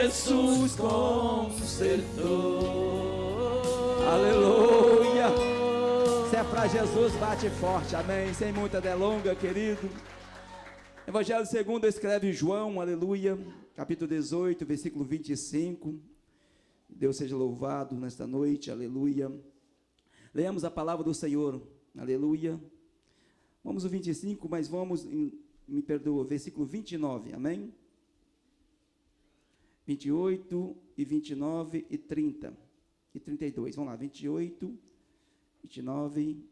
Jesus consertou. Aleluia. Se é para Jesus, bate forte, amém. Sem muita delonga, querido. Evangelho segundo escreve João, aleluia, capítulo 18, versículo 25. Deus seja louvado nesta noite, aleluia. Leamos a palavra do Senhor, aleluia. Vamos ao 25, mas vamos, me perdoa, versículo 29, amém? 28 e 29 e 30 e 32, vamos lá, 28, 29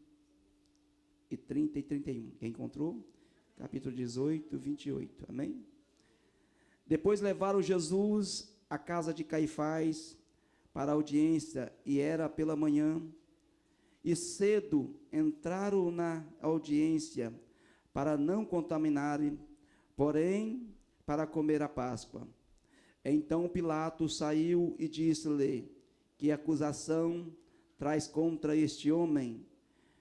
e 30 e 31, quem encontrou? Capítulo 18, 28, amém? Depois levaram Jesus à casa de Caifás para a audiência, e era pela manhã, e cedo entraram na audiência para não contaminarem, porém para comer a Páscoa. Então Pilatos saiu e disse-lhe: que acusação traz contra este homem?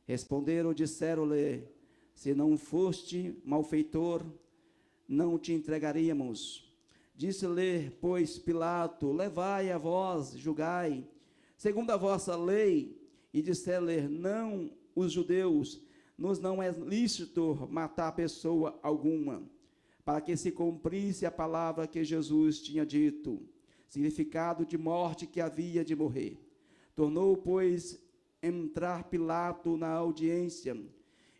Responderam, disseram-lhe: se não foste malfeitor, não te entregaríamos. Disse-lhe, pois, Pilato: levai a vós, julgai, segundo a vossa lei. E disseram-lhe: não, os judeus, nos não é lícito matar pessoa alguma, para que se cumprisse a palavra que Jesus tinha dito, significado de morte que havia de morrer. Tornou, pois, entrar Pilato na audiência,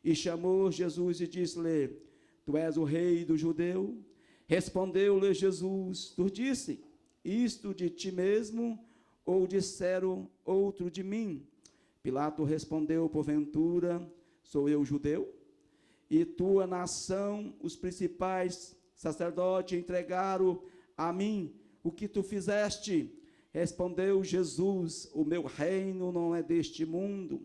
e chamou Jesus e disse-lhe: tu és o rei do judeu? Respondeu-lhe Jesus: tu disse isto de ti mesmo, ou disseram outro de mim? Pilato respondeu: porventura sou eu judeu? E tua nação, os principais sacerdotes, entregaram a mim o que tu fizeste. Respondeu Jesus: o meu reino não é deste mundo.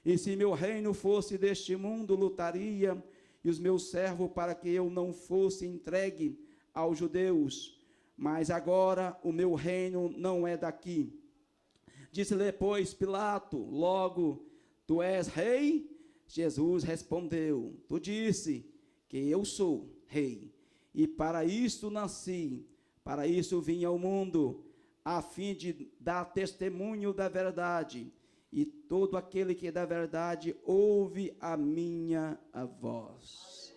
E se meu reino fosse deste mundo, lutaria, e os meus servos, para que eu não fosse entregue aos judeus. Mas agora o meu reino não é daqui. Disse-lhe, pois, Pilato: logo, tu és rei? Jesus respondeu: tu disse que eu sou rei, e para isto nasci, para isso vim ao mundo, a fim de dar testemunho da verdade. E todo aquele que da verdade ouve a minha voz.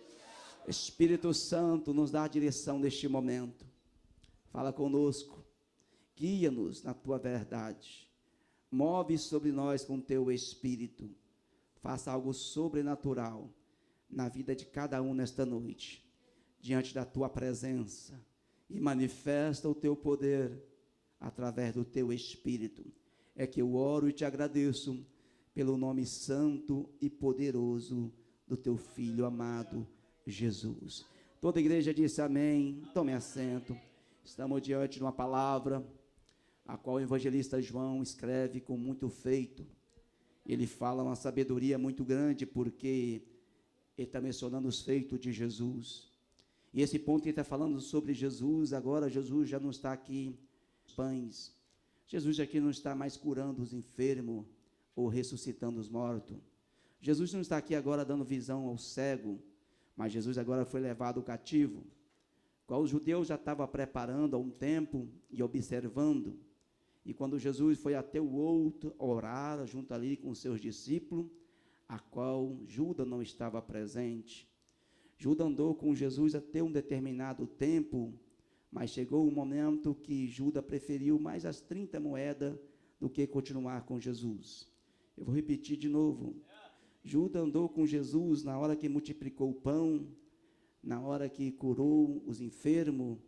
Espírito Santo, nos dá a direção neste momento. Fala conosco, guia-nos na tua verdade. Move sobre nós com teu Espírito. Faça algo sobrenatural na vida de cada um nesta noite, diante da tua presença, e manifesta o teu poder através do teu Espírito. É que eu oro e te agradeço pelo nome santo e poderoso do teu Filho amado, Jesus. Toda a igreja disse amém. Tome assento. Estamos diante de uma palavra a qual o evangelista João escreve com muito feito. Ele fala uma sabedoria muito grande, porque ele está mencionando os feitos de Jesus. E esse ponto que ele está falando sobre Jesus, agora Jesus já não está aqui pães. Jesus aqui não está mais curando os enfermos ou ressuscitando os mortos. Jesus não está aqui agora dando visão ao cego, mas Jesus agora foi levado cativo, qual os judeus já estavam preparando há um tempo e observando. E quando Jesus foi até o outro orar junto ali com os seus discípulos, a qual Judas não estava presente. Judas andou com Jesus até um determinado tempo, mas chegou um momento que Judas preferiu mais as 30 moedas do que continuar com Jesus. Eu vou repetir de novo. Judas andou com Jesus na hora que multiplicou o pão, na hora que curou os enfermos,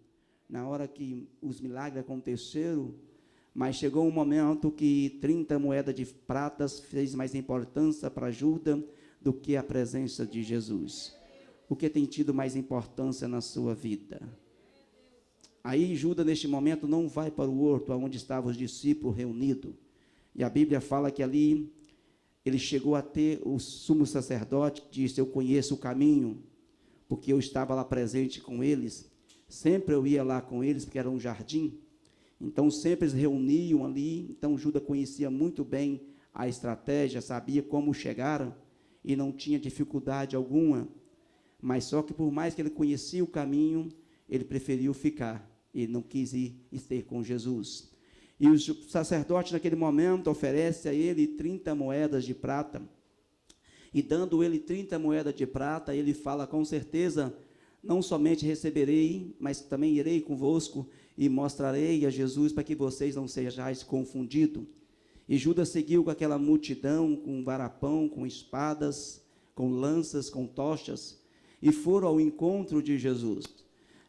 na hora que os milagres aconteceram, mas chegou um momento que 30 moedas de pratas fez mais importância para Judas do que a presença de Jesus. O que tem tido mais importância na sua vida? Aí Judas, neste momento, não vai para o horto, onde estavam os discípulos reunidos. E a Bíblia fala que ali ele chegou a ter o sumo sacerdote, que disse: eu conheço o caminho, porque eu estava lá presente com eles. Sempre eu ia lá com eles, porque era um jardim. Então sempre eles reuniam ali. Então Judas conhecia muito bem a estratégia, sabia como chegaram, e não tinha dificuldade alguma. Mas só que por mais que ele conhecia o caminho, ele preferiu ficar. Ele não quis ir ter com Jesus. E o sacerdote, naquele momento, oferece a ele 30 moedas de prata. E dando ele 30 moedas de prata, ele fala: com certeza, não somente receberei, mas também irei convosco e mostrarei a Jesus, para que vocês não sejais confundidos. E Judas seguiu com aquela multidão, com varapão, com espadas, com lanças, com tochas, e foram ao encontro de Jesus,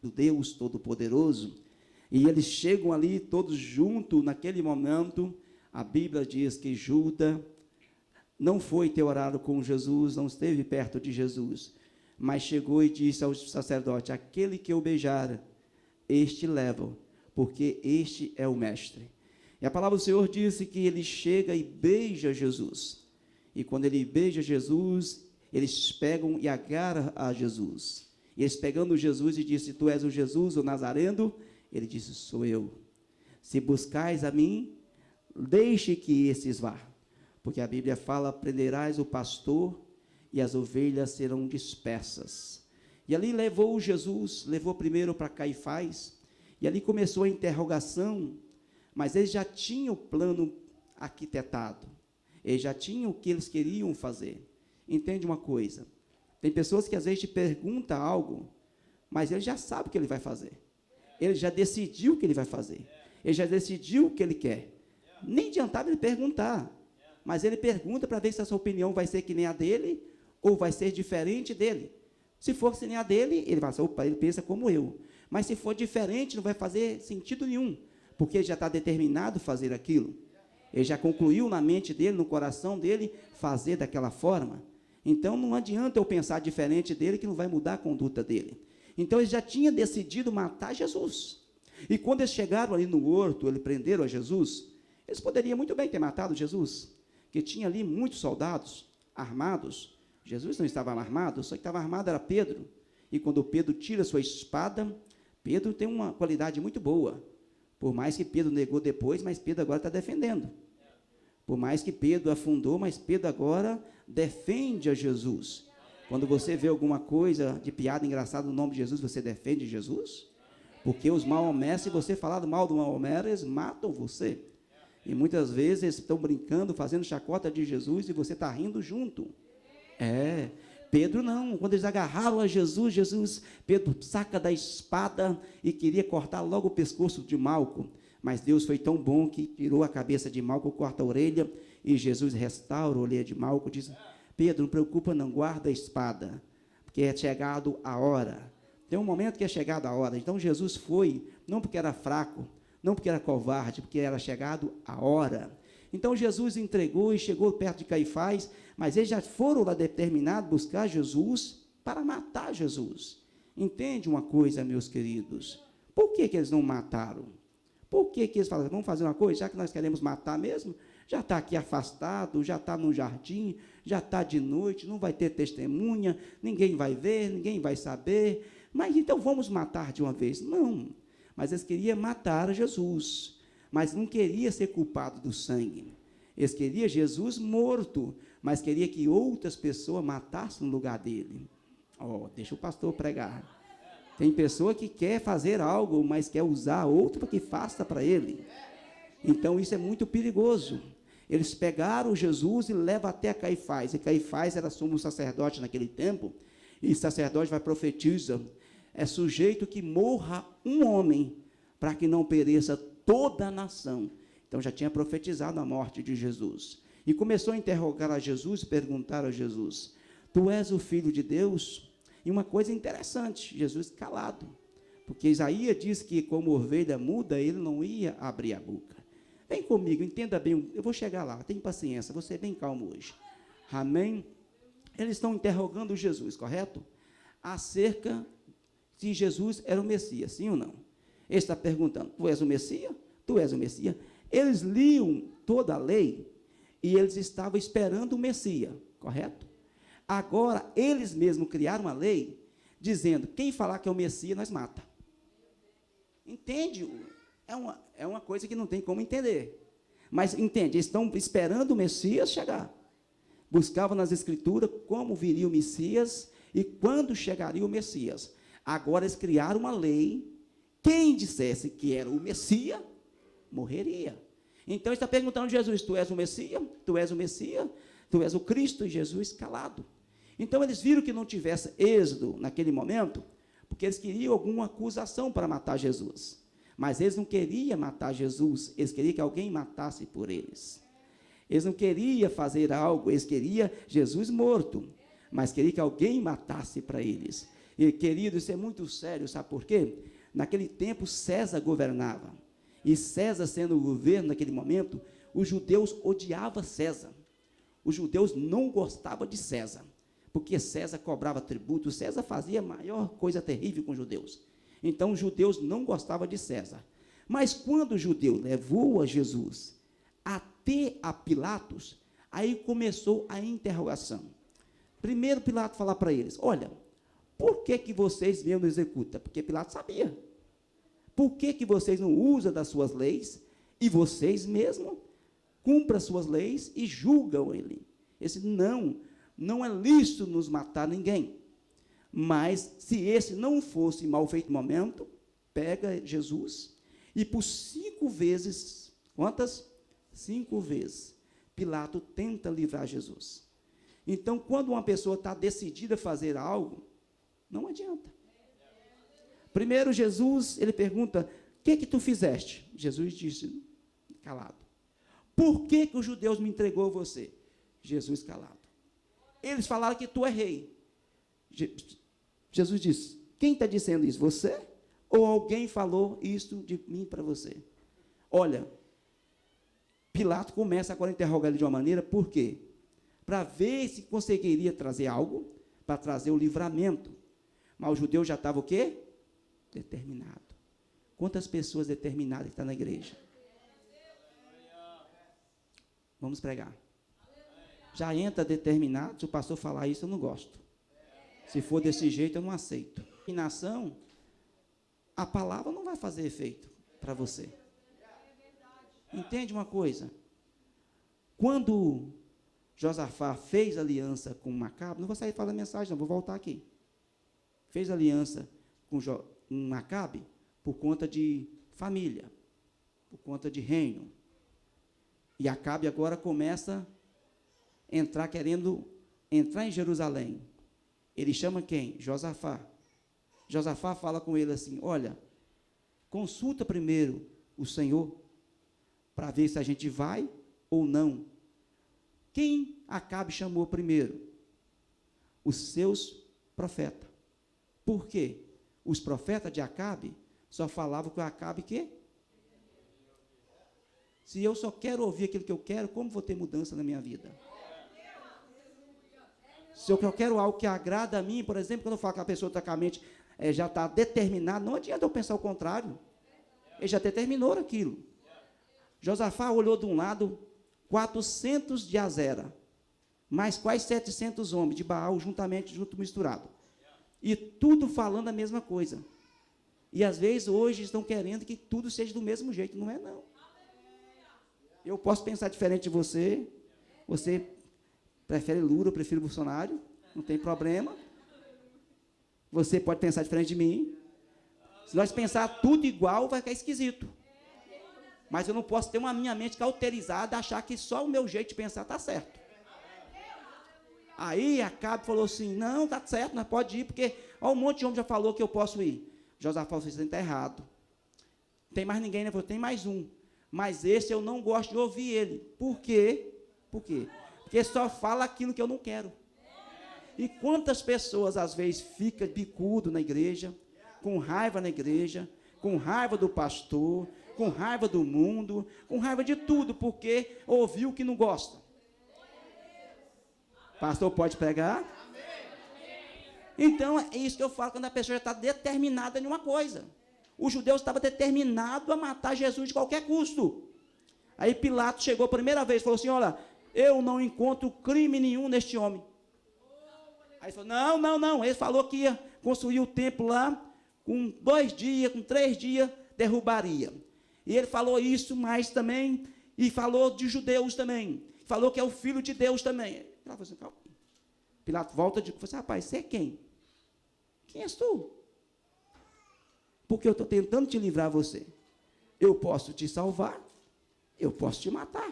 do Deus Todo-Poderoso. E eles chegam ali todos juntos. Naquele momento, a Bíblia diz que Judas não foi ter orado com Jesus, não esteve perto de Jesus, mas chegou e disse ao sacerdote: aquele que eu beijar, este leva, porque este é o mestre. E a palavra do Senhor disse que ele chega e beija Jesus. E quando ele beija Jesus, eles pegam e agarram a Jesus. E eles pegando Jesus e disse: tu és o Jesus, o Nazareno? Ele disse: sou eu. Se buscais a mim, deixe que esses vá. Porque a Bíblia fala: prenderás o pastor e as ovelhas serão dispersas. E ali levou Jesus, levou primeiro para Caifás, e ali começou a interrogação, mas eles já tinham o plano arquitetado, eles já tinham o que eles queriam fazer. Entende uma coisa? Tem pessoas que às vezes te perguntam algo, mas ele já sabe o que ele vai fazer, ele já decidiu o que ele vai fazer, ele já decidiu o que ele quer. Nem adiantava ele perguntar, mas ele pergunta para ver se a sua opinião vai ser que nem a dele, ou vai ser diferente dele. Se for que nem a dele, ele vai dizer: opa, ele pensa como eu. Mas se for diferente, não vai fazer sentido nenhum, porque ele já está determinado a fazer aquilo. Ele já concluiu na mente dele, no coração dele, fazer daquela forma. Então, não adianta eu pensar diferente dele, que não vai mudar a conduta dele. Então, ele já tinha decidido matar Jesus. E quando eles chegaram ali no horto, eles prenderam a Jesus, eles poderiam muito bem ter matado Jesus, que tinha ali muitos soldados armados. Jesus não estava armado, só que estava armado era Pedro. E quando Pedro tira sua espada, Pedro tem uma qualidade muito boa. Por mais que Pedro negou depois, mas Pedro agora está defendendo. Por mais que Pedro afundou, mas Pedro agora defende a Jesus. Quando você vê alguma coisa de piada engraçada no nome de Jesus, você defende Jesus? Porque os Maomé, se você falar do mal do Maomé, eles matam você. E muitas vezes eles estão brincando, fazendo chacota de Jesus, e você está rindo junto. Pedro não. Quando eles agarraram a Jesus, Pedro saca da espada e queria cortar logo o pescoço de Malco. Mas Deus foi tão bom que tirou a cabeça de Malco, corta a orelha, e Jesus restaura a orelha de Malco, diz: Pedro, não preocupa não, guarda a espada, porque é chegado a hora. Tem um momento que é chegado a hora. Então Jesus foi, não porque era fraco, não porque era covarde, porque era chegado a hora. Então Jesus entregou e chegou perto de Caifás, mas eles já foram lá determinados buscar Jesus para matar Jesus. Entende uma coisa, meus queridos? Por que eles não mataram? Por que eles falaram: vamos fazer uma coisa, já que nós queremos matar mesmo, já está aqui afastado, já está no jardim, já está de noite, não vai ter testemunha, ninguém vai ver, ninguém vai saber, mas então vamos matar de uma vez. Não, mas eles queriam matar Jesus, mas não queria ser culpado do sangue. Eles queriam Jesus morto, mas queria que outras pessoas matassem no lugar dele. Deixa o pastor pregar. Tem pessoa que quer fazer algo, mas quer usar outro para que faça para ele. Então, isso é muito perigoso. Eles pegaram Jesus e levam até Caifás. E Caifás era sumo sacerdote naquele tempo. E o sacerdote vai profetizar: é sujeito que morra um homem, para que não pereça toda a nação. Então, já tinha profetizado a morte de Jesus. E começou a interrogar a Jesus, perguntar a Jesus: tu és o Filho de Deus? E uma coisa interessante, Jesus calado, porque Isaías diz que como ovelha muda, ele não ia abrir a boca. Vem comigo, entenda bem, eu vou chegar lá, tenha paciência, você é bem calmo hoje. Amém? Eles estão interrogando Jesus, correto? Acerca se Jesus era o Messias, sim ou não? Ele está perguntando: tu és o Messias? Tu és o Messias? Eles liam toda a lei e eles estavam esperando o Messias, correto? Agora, eles mesmos criaram uma lei, dizendo: quem falar que é o Messias, nós mata. Entende? É uma coisa que não tem como entender. Mas, entende, eles estão esperando o Messias chegar. Buscavam nas Escrituras como viria o Messias e quando chegaria o Messias. Agora, eles criaram uma lei quem dissesse que era o Messias, morreria. Então, ele está perguntando a Jesus, tu és o Messias? Tu és o Messias? Tu és o Cristo? E Jesus calado. Então, eles viram que não tivesse êxodo naquele momento, porque eles queriam alguma acusação para matar Jesus. Mas eles não queriam matar Jesus, eles queriam que alguém matasse por eles. Eles não queriam fazer algo, eles queriam Jesus morto, mas queriam que alguém matasse para eles. E, querido, isso é muito sério, sabe por quê? Naquele tempo, César governava. E César, sendo o governo naquele momento, os judeus odiavam César. Os judeus não gostavam de César, porque César cobrava tributo, César fazia a maior coisa terrível com os judeus. Então, os judeus não gostavam de César. Mas quando o judeu levou a Jesus até a Pilatos, aí começou a interrogação. Primeiro, Pilatos falar para eles, olha, por que vocês mesmo não executam? Porque Pilatos sabia. Por que vocês não usam das suas leis e vocês mesmos cumprem as suas leis e julgam ele? Ele disse, não é lícito nos matar ninguém. Mas, se esse não fosse mal feito momento, pega Jesus e por 5 vezes, quantas? 5 vezes, Pilatos tenta livrar Jesus. Então, quando uma pessoa está decidida a fazer algo, não adianta. Primeiro, Jesus, ele pergunta, o que tu fizeste? Jesus disse, calado. Por que os judeus me entregou a você? Jesus calado. Eles falaram que tu é rei. Jesus disse, quem está dizendo isso? Você? Ou alguém falou isso de mim para você? Olha, Pilatos começa agora a interrogar ele de uma maneira, por quê? Para ver se conseguiria trazer algo, para trazer o livramento. Mas o judeu já estava o quê? Determinado. Quantas pessoas determinadas estão na igreja? Vamos pregar. Já entra determinado, se o pastor falar isso, eu não gosto. Se for desse jeito, eu não aceito. Determinação, a palavra não vai fazer efeito para você. Entende uma coisa? Quando Josafá fez aliança com Macabe, não vou sair falando a mensagem, não, vou voltar aqui. Fez aliança com Macabe por conta de família, por conta de reino. E Acabe agora começa a entrar, querendo entrar em Jerusalém. Ele chama quem? Josafá. Josafá fala com ele assim, olha, consulta primeiro o Senhor, para ver se a gente vai ou não. Quem Acabe chamou primeiro? Os seus profetas. Por quê? Os profetas de Acabe só falavam que o Acabe quê? Se eu só quero ouvir aquilo que eu quero, como vou ter mudança na minha vida? Se eu quero algo que agrada a mim, por exemplo, quando eu falo que a pessoa está com a mente, já está determinada, não adianta eu pensar o contrário. Ele já determinou aquilo. Josafá olhou de um lado, 400 de Azera, mais quase 700 homens de Baal, junto misturado. E tudo falando a mesma coisa. E às vezes hoje estão querendo que tudo seja do mesmo jeito, não é não. Eu posso pensar diferente de você, você prefere Lula, eu prefiro Bolsonaro, não tem problema. Você pode pensar diferente de mim. Se nós pensar tudo igual, vai ficar esquisito. Mas eu não posso ter uma minha mente cauterizada, achar que só o meu jeito de pensar está certo. Aí Acabe falou assim, não, está certo, nós pode ir, porque ó, um monte de homem já falou que eu posso ir. Josafá falou assim, você está errado. Não tem mais ninguém, né? Falou, tem mais um. Mas esse eu não gosto de ouvir ele. Por quê? Por quê? Porque só fala aquilo que eu não quero. E quantas pessoas, às vezes, ficam bicudo na igreja, com raiva na igreja, com raiva do pastor, com raiva do mundo, com raiva de tudo, porque ouviu que não gosta. Pastor, pode pregar? Então, é isso que eu falo quando a pessoa já está determinada em uma coisa. Os judeus estavam determinados a matar Jesus de qualquer custo. Aí Pilatos chegou a primeira vez e falou assim, olha, eu não encontro crime nenhum neste homem. Aí ele falou, não. Ele falou que ia construir o templo lá, com 2 dias, com 3 dias, derrubaria. E ele falou isso, mas também, e falou de judeus também. Falou que é o filho de Deus também. Pilatos falou assim, calma. Pilatos volta e falou assim, rapaz, você é quem? Quem és tu? porque eu estou tentando te livrar você. Eu posso te salvar, eu posso te matar.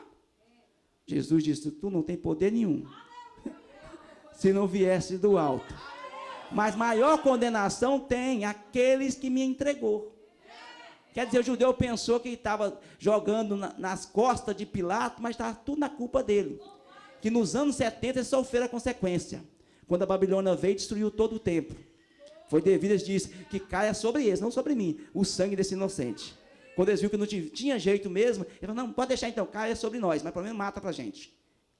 Jesus disse, tu não tem poder nenhum, se não viesse do alto. Mas maior condenação tem aqueles que me entregou. Quer dizer, o judeu pensou que estava jogando nas costas de Pilatos, mas estava tudo na culpa dele. Que nos anos 70 eles sofreram a consequência. Quando a Babilônia veio e destruiu todo o templo. Foi devido, eles disse, que caia sobre eles, não sobre mim, o sangue desse inocente. Quando eles viram que não tinha jeito mesmo, eles falaram, não, pode deixar então, caia sobre nós, mas pelo menos mata para a gente.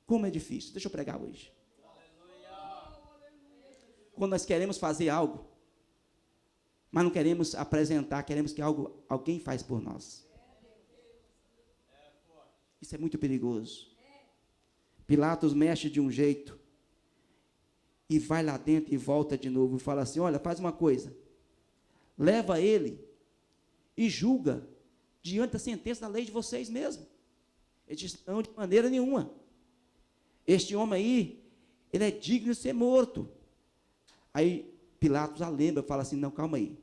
Como é difícil. Deixa eu pregar hoje. Quando nós queremos fazer algo, mas não queremos apresentar, queremos que alguém faz por nós. Isso é muito perigoso. Pilatos mexe de um jeito e vai lá dentro e volta de novo e fala assim, olha, faz uma coisa, leva ele e julga diante da sentença da lei de vocês mesmos. Ele diz, não, de maneira nenhuma. Este homem aí, ele é digno de ser morto. Aí Pilatos a lembra, fala assim, não, calma aí,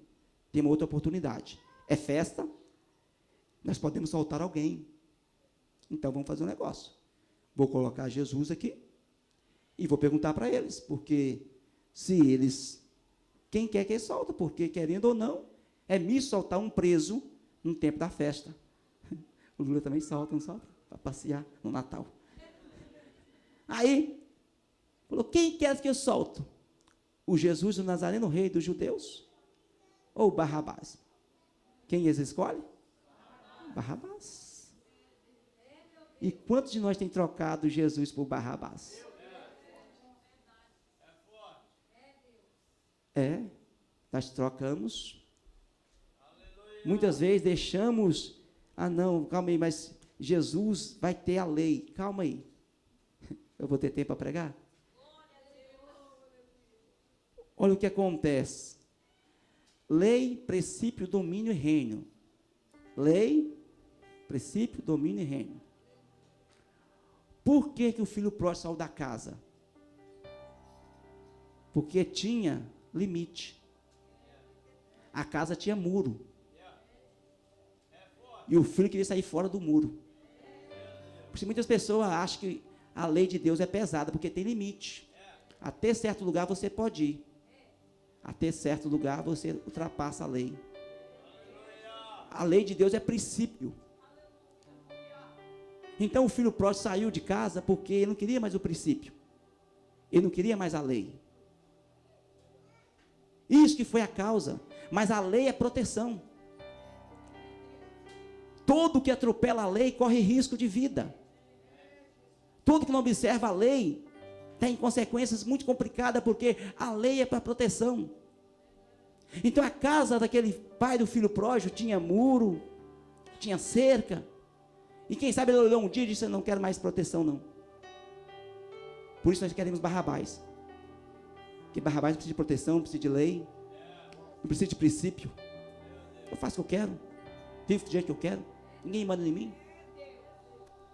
tem uma outra oportunidade. É festa, nós podemos soltar alguém. Então vamos fazer um negócio. Vou colocar Jesus aqui e vou perguntar para eles, porque se eles, quem quer que ele solta, porque querendo ou não, é misto soltar um preso no tempo da festa. O Lula também solta, não solta? Para passear no Natal. Aí, falou, quem quer que eu solto? O Jesus do Nazareno, rei dos judeus? Ou Barrabás? Quem eles escolhem? Barrabás. E quantos de nós tem trocado Jesus por Barrabás? Nós trocamos. Muitas vezes deixamos, não, calma aí, mas Jesus vai ter a lei. Calma aí. Eu vou ter tempo para pregar? Olha o que acontece. Lei, princípio, domínio e reino. Lei, princípio, domínio e reino. Por que o filho pródigo saiu da casa? Porque tinha limite. A casa tinha muro. E o filho queria sair fora do muro. Por isso muitas pessoas acham que a lei de Deus é pesada, porque tem limite. Até certo lugar você pode ir. Até certo lugar você ultrapassa a lei. A lei de Deus é princípio. Então o filho pródigo saiu de casa porque ele não queria mais o princípio. Ele não queria mais a lei. Isso que foi a causa. Mas a lei é proteção. Todo que atropela a lei corre risco de vida. Todo que não observa a lei tem consequências muito complicadas, porque a lei é para proteção. Então a casa daquele pai do filho pródigo tinha muro, tinha cerca, e quem sabe ele olhou um dia e disse, eu não quero mais proteção não. Por isso nós queremos Barrabás. Porque Barrabás não precisa de proteção, não precisa de lei, não precisa de princípio. Eu faço o que eu quero, vivo do jeito que eu quero, ninguém manda em mim.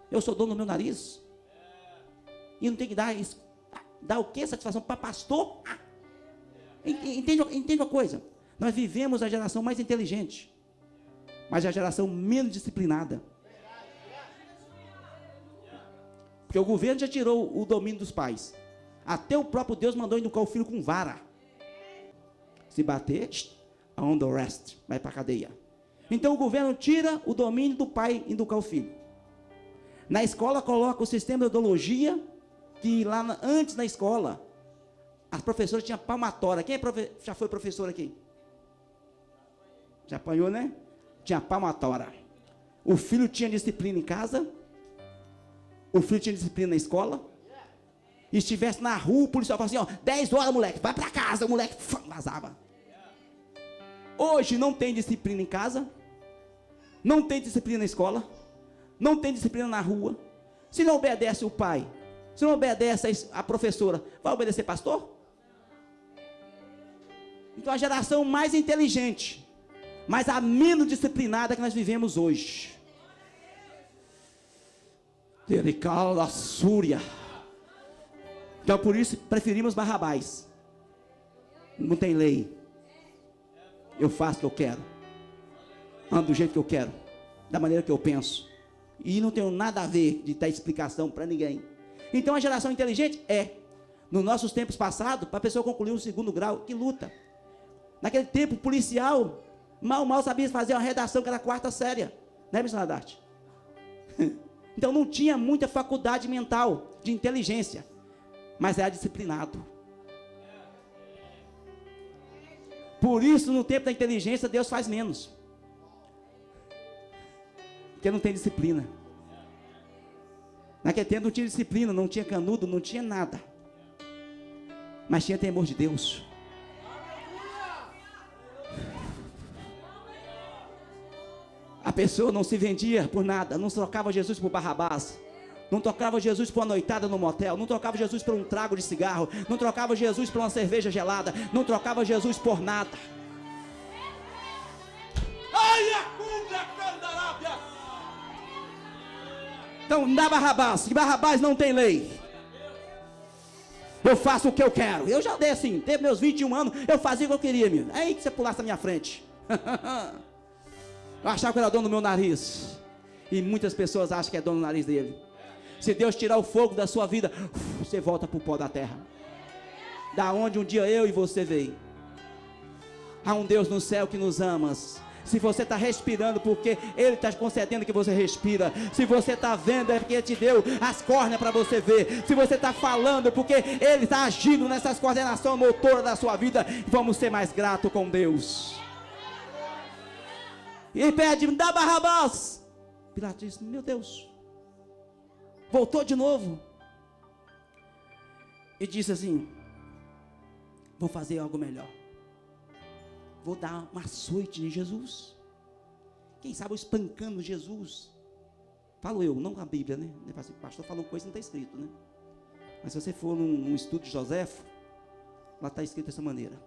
Eu sou dono do meu nariz. E não tem que dar o que? Satisfação para pastor? Entende uma coisa? Nós vivemos a geração mais inteligente, mas a geração menos disciplinada. Porque o governo já tirou o domínio dos pais. Até o próprio Deus mandou educar o filho com vara. Se bater, on the rest, vai para a cadeia. Então o governo tira o domínio do pai em educar o filho. Na escola coloca o sistema de ideologia, que lá antes na escola, as professoras tinham palmatória. Quem já foi professor aqui? Já apanhou, né? Tinha palmatória. O filho tinha disciplina em casa, o filho tinha disciplina na escola, e estivesse na rua, o policial falava assim, 10 horas, moleque, vai para casa, o moleque vazava. Hoje não tem disciplina em casa, não tem disciplina na escola, não tem disciplina na rua. Se não obedece o pai, se não obedece a professora, vai obedecer pastor? Então a geração mais inteligente, mas a menos disciplinada que nós vivemos hoje. Delicada Súria. Então por isso preferimos Barrabás. Não tem lei. Eu faço o que eu quero. ando do jeito que eu quero, da maneira que eu penso, e não tenho nada a ver de dar explicação para ninguém. Então a geração inteligente nos nossos tempos passados, para a pessoa concluir o segundo grau, que luta. Naquele tempo policial, mal sabia fazer uma redação que era a quarta série, né, missionária Darte? Então não tinha muita faculdade mental de inteligência, mas era disciplinado. Por isso, no tempo da inteligência, Deus faz menos, porque não tem disciplina. Naquele tempo não tinha disciplina, não tinha canudo, não tinha nada, mas tinha temor de Deus. A pessoa não se vendia por nada, não trocava Jesus por Barrabás, não trocava Jesus por uma noitada no motel, não trocava Jesus por um trago de cigarro, não trocava Jesus por uma cerveja gelada, não trocava Jesus por nada. Então não dá Barrabás, que Barrabás não tem lei. Eu faço o que eu quero. Eu já dei assim, teve meus 21 anos, eu fazia o que eu queria, meu. É aí que você pulasse na minha frente. Eu achava que era dono do meu nariz, e muitas pessoas acham que é dono do nariz dele. Se Deus tirar o fogo da sua vida, você volta para o pó da terra, da onde um dia eu e você veio. Há um Deus no céu que nos ama. Se você está respirando, porque Ele está concedendo que você respira. Se você está vendo, é porque Ele te deu as córneas para você ver. Se você está falando, porque Ele está agindo nessas coordenações motoras da sua vida. Vamos ser mais gratos com Deus. E pede, me dá Barrabás. Pilatos disse, meu Deus. Voltou de novo. E disse assim, vou fazer algo melhor. Vou dar um açoite em Jesus. Quem sabe eu espancando Jesus. Falo eu, não a Bíblia, né? O pastor falou coisa que não está escrito, né? Mas se você for num estudo de Joséfo, lá está escrito dessa maneira.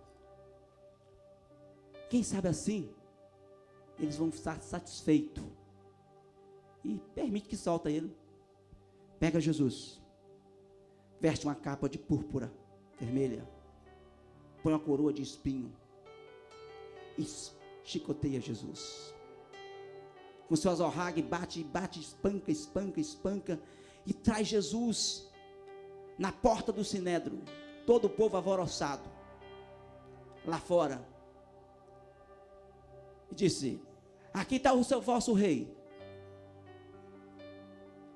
Quem sabe assim eles vão estar satisfeitos, e permite que solta ele. Pega Jesus, veste uma capa de púrpura vermelha, põe uma coroa de espinho e chicoteia Jesus com seu azorrague, bate, espanca e traz Jesus na porta do sinédrio, todo o povo alvoroçado lá fora, e disse, aqui está o seu vosso rei,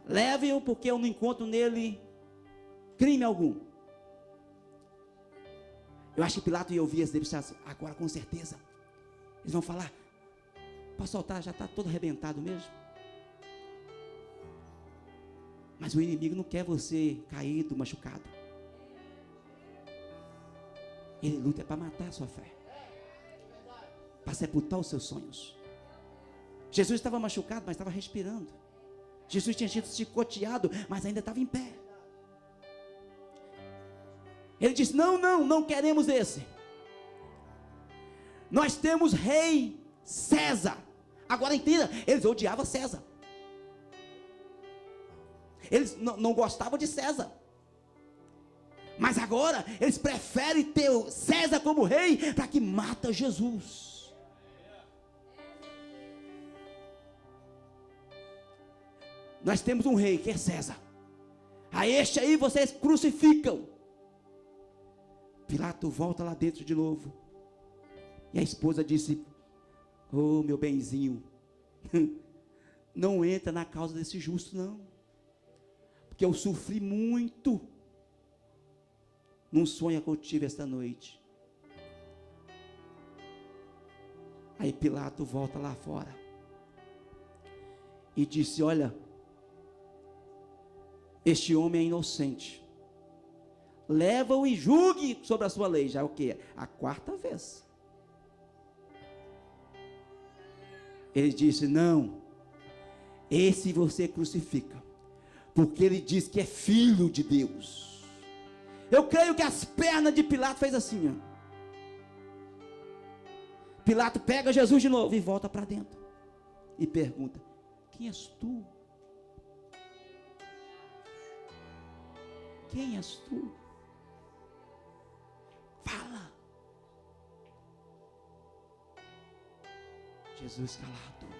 leve-o, porque eu não encontro nele crime algum. Eu acho que Pilatos ia ouvir esse agora com certeza, eles vão falar, para soltar, já está todo arrebentado mesmo. Mas o inimigo não quer você caído, machucado. Ele luta para matar a sua fé, para sepultar os seus sonhos. Jesus estava machucado, mas estava respirando. Jesus tinha sido chicoteado, mas ainda estava em pé. Ele disse, não queremos esse. Nós temos rei César. Agora entenda, eles odiavam César. Eles não gostavam de César. Mas agora eles preferem ter César como rei, para que mata Jesus. Nós temos um rei que é César. A este aí vocês crucificam. Pilatos volta lá dentro de novo. E a esposa disse, oh meu benzinho, não entra na causa desse justo não, porque eu sofri muito num sonho que eu tive esta noite. Aí Pilatos volta lá fora e disse, olha, este homem é inocente, leva-o e julgue sobre a sua lei. Já é o que? A quarta vez. Ele disse, não, esse você crucifica, porque ele diz que é filho de Deus. Eu creio que as pernas de Pilatos fez assim, ó. Pilatos pega Jesus de novo e volta para dentro e pergunta, quem és tu? Quem és tu? Fala. Jesus calado.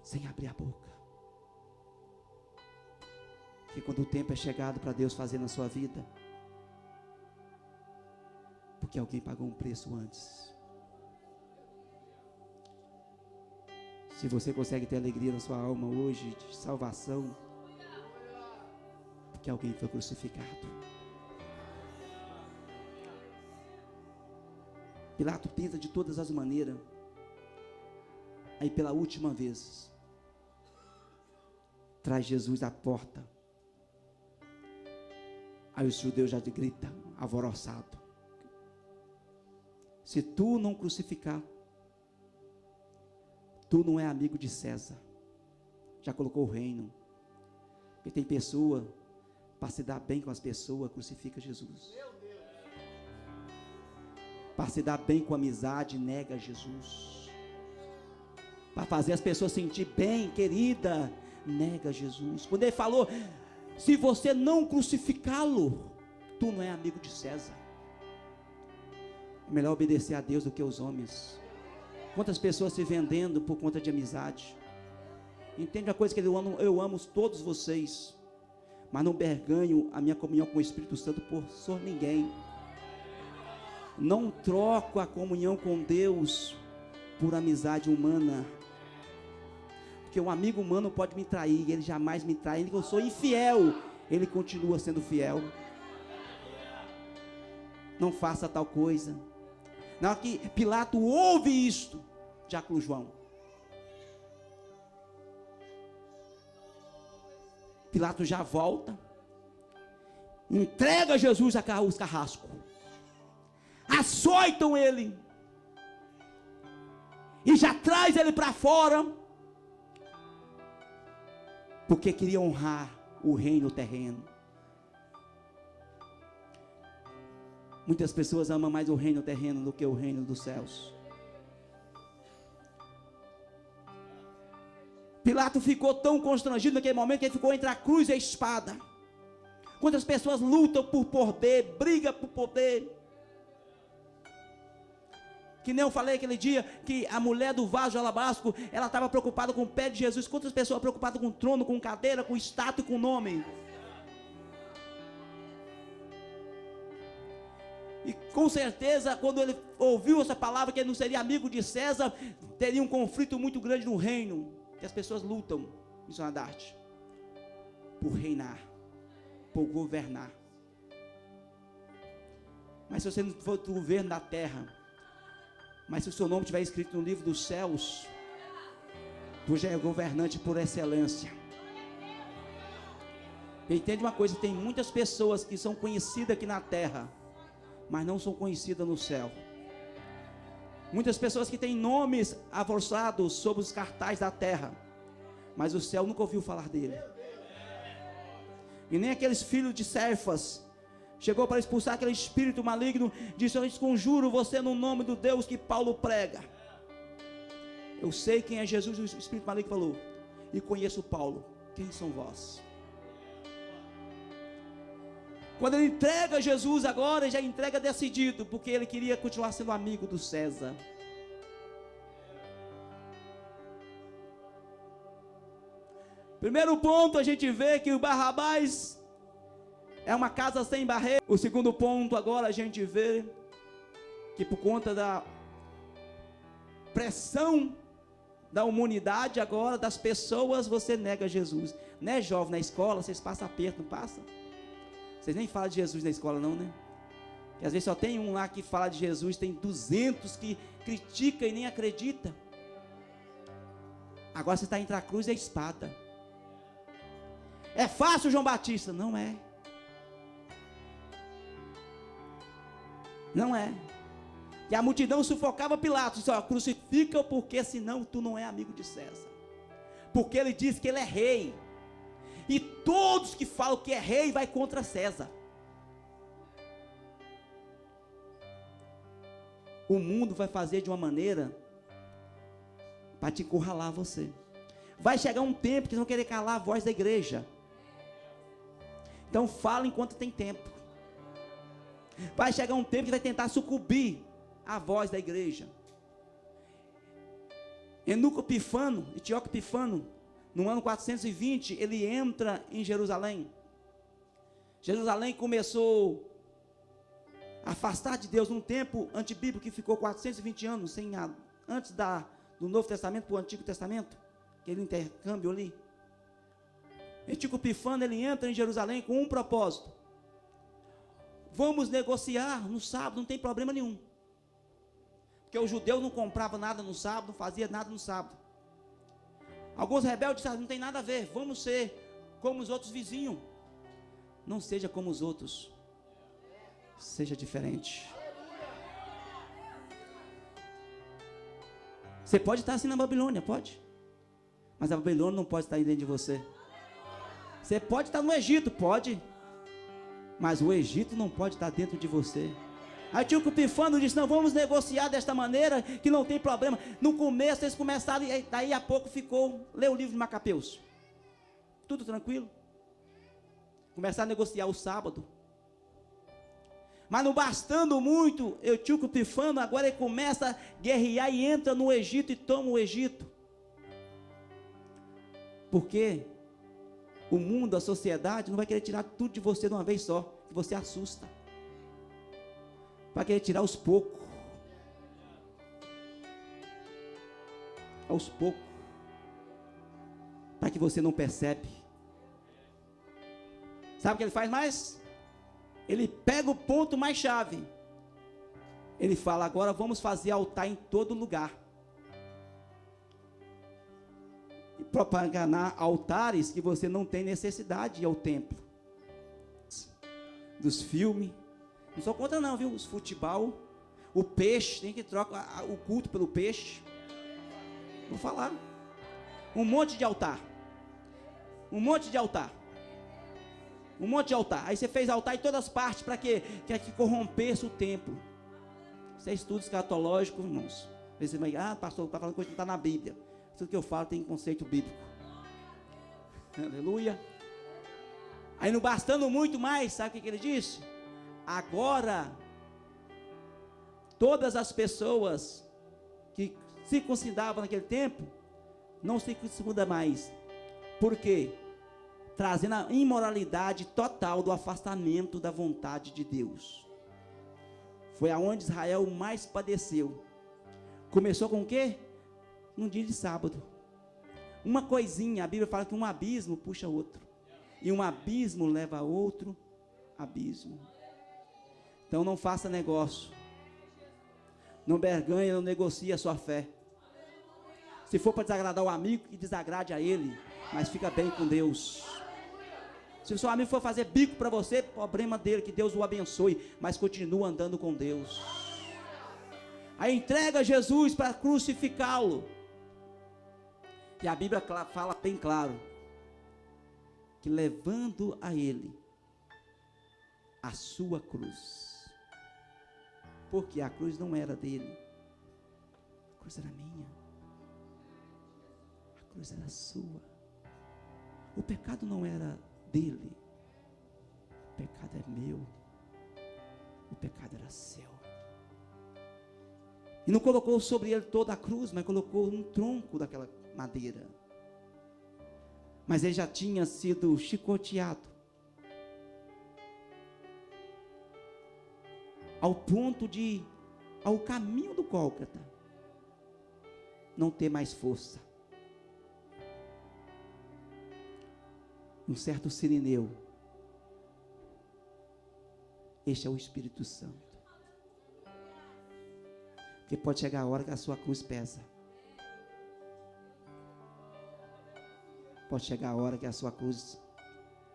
Sem abrir a boca. Porque quando o tempo é chegado para Deus fazer na sua vida, porque alguém pagou um preço antes. Se você consegue ter alegria na sua alma hoje, de salvação, porque alguém foi crucificado. Pilato tenta de todas as maneiras. Aí pela última vez, traz Jesus à porta. Aí os judeus já gritam, alvoroçado: se tu não crucificar, tu não é amigo de César. Já colocou o reino. E tem pessoa, para se dar bem com as pessoas, crucifica Jesus. Para se dar bem com a amizade, nega Jesus. Para fazer as pessoas sentir bem, querida, nega Jesus. Quando ele falou: se você não crucificá-lo, tu não é amigo de César. É melhor obedecer a Deus do que os homens. Quantas pessoas se vendendo por conta de amizade. Entende uma coisa que eu amo todos vocês, mas não berganho a minha comunhão com o Espírito Santo por ninguém. Não troco a comunhão com Deus por amizade humana. Porque um amigo humano pode me trair, ele jamais me trai. Ele que eu sou infiel, ele continua sendo fiel. Não faça tal coisa. Na hora que Pilato ouve isto, diácono João, Pilato já volta, entrega Jesus a os carrascos, açoitam ele, e já traz ele para fora, porque queria honrar o reino terreno. Muitas pessoas amam mais o reino terreno do que o reino dos céus. Pilato ficou tão constrangido naquele momento que ele ficou entre a cruz e a espada. Quantas pessoas lutam por poder, brigam por poder. Que nem eu falei aquele dia que a mulher do vaso de alabastro, ela estava preocupada com o pé de Jesus. Quantas pessoas preocupadas com trono, com cadeira, com estátua e com nome. E com certeza, quando ele ouviu essa palavra, que ele não seria amigo de César, teria um conflito muito grande no reino. Que as pessoas lutam, missionário Dart, por reinar, por governar. Mas se você não for do governo da terra, mas se o seu nome estiver escrito no livro dos céus, tu já é governante por excelência. Entende uma coisa, tem muitas pessoas que são conhecidas aqui na terra, mas não são conhecidas no céu. Muitas pessoas que têm nomes avançados sobre os cartazes da terra, mas o céu nunca ouviu falar dele. E nem aqueles filhos de Cefas chegou para expulsar aquele espírito maligno, disse: eu conjuro você no nome do Deus que Paulo prega. Eu sei quem é Jesus. O espírito maligno falou: e conheço Paulo. Quem são vós? Quando ele entrega Jesus agora, ele já entrega decidido, porque ele queria continuar sendo amigo do César. Primeiro ponto, a gente vê que o Barrabás é uma casa sem barreira. O segundo ponto, agora a gente vê que por conta da pressão da humanidade agora, das pessoas, você nega Jesus. Né, jovem, na escola, vocês passam aperto, não passam? Vocês nem falam de Jesus na escola não, né? Porque às vezes só tem um lá que fala de Jesus, tem 200 que critica e nem acredita. Agora você está entre a cruz e a espada. É fácil, João Batista? Não é. Não é. E a multidão sufocava Pilatos, disse: ó, crucifica-o, porque senão tu não é amigo de César. Porque ele diz que ele é rei. E todos que falam que é rei vai contra César. O mundo vai fazer de uma maneira para te encurralar você. Vai chegar um tempo que eles vão querer calar a voz da igreja. Então fala enquanto tem tempo. Vai chegar um tempo que vai tentar sucumbir à voz da igreja. Etíoco Epifano, no ano 420, ele entra em Jerusalém. Jerusalém começou a afastar de Deus num tempo antibíblico que ficou 420 anos, antes do Novo Testamento para o Antigo Testamento, aquele intercâmbio ali. Etíoco Epifano, ele entra em Jerusalém com um propósito: vamos negociar no sábado, não tem problema nenhum. Porque o judeu não comprava nada no sábado, não fazia nada no sábado. Alguns rebeldes disseram, não tem nada a ver, vamos ser como os outros vizinhos. Não seja como os outros, seja diferente. Você pode estar assim na Babilônia, pode, mas a Babilônia não pode estar aí dentro de você. Você pode estar no Egito, pode, mas o Egito não pode estar dentro de você. Aí Etíoco Epifano disse, não, vamos negociar desta maneira, que não tem problema. No começo eles começaram, e daí a pouco lê o livro de Macabeus, tudo tranquilo. Começaram a negociar o sábado. Mas não bastando muito, Etíoco Epifano, agora ele começa a guerrear e entra no Egito e toma o Egito. Porque o mundo, a sociedade, não vai querer tirar tudo de você de uma vez só, que você assusta. Vai querer tirar aos poucos. Aos poucos. Para que você não percebe. Sabe o que ele faz mais? Ele pega o ponto mais chave. Ele fala, agora vamos fazer altar em todo lugar. E propagar altares que você não tem necessidade de ir ao templo. Dos filmes. Não sou contra não, viu? Os futebol. O peixe, tem que trocar o culto pelo peixe. Vou falar. Um monte de altar. Um monte de altar. Um monte de altar. Aí você fez altar em todas as partes. Para quê? Quer que corrompesse o templo. Isso é estudo escatológico, irmãos. Você vai, pastor, está falando coisa que não está na Bíblia. Tudo que eu falo tem conceito bíblico. Aleluia. Aí não bastando muito mais, sabe o que ele disse? Agora, todas as pessoas que circuncidavam naquele tempo, não circuncidam mais. Por quê? Trazendo a imoralidade total do afastamento da vontade de Deus. Foi aonde Israel mais padeceu. Começou com o quê? Num dia de sábado. Uma coisinha, a Bíblia fala que um abismo puxa outro. E um abismo leva a outro abismo. Então não faça negócio. Não berganhe, não negocie a sua fé. Se for para desagradar o amigo, que desagrade a ele. Mas fica bem com Deus. Se o seu amigo for fazer bico para você, problema dele, que Deus o abençoe. Mas continua andando com Deus. Aí entrega Jesus para crucificá-lo. E a Bíblia fala bem claro. Que levando a ele a sua cruz. Porque a cruz não era dele. A cruz era minha. A cruz era sua. O pecado não era dele. O pecado é meu. O pecado era seu. E não colocou sobre ele toda a cruz, mas colocou um tronco daquela madeira. Mas ele já tinha sido chicoteado. Ao ponto de, ao caminho do Gólgota, não ter mais força. Um certo sirineu. Este é o Espírito Santo. Porque pode chegar a hora que a sua cruz pesa. Pode chegar a hora que a sua cruz